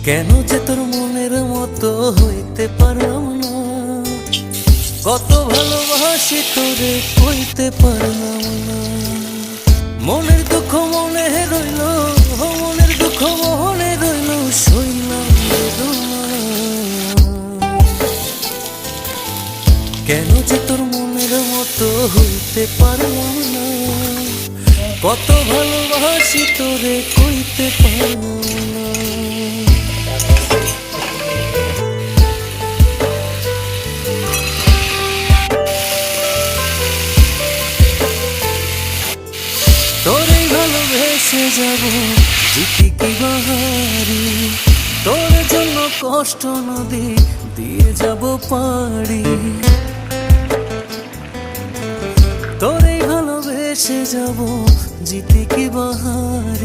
কেন যে তোর মনের মতো হইতে পারলাম না, কত ভালোবাসি তোরে কইতে পারলাম না। মনের দুঃখ মনে রইল, মনের দুঃখ মনে রইল, সইলাম বেদনা। কেন যে তোর মনের মতো হইতে পারলাম না, কত ভালোবাসি তোরে কইতে পারলাম না। তোরে ভালোবেসে যাব জিতি কি বাহারি, তোর জন্য কষ্ট নদী দিয়ে যাব পাড়ি। তোরে ভালোবেসে যাব জিতি কি বাহারি।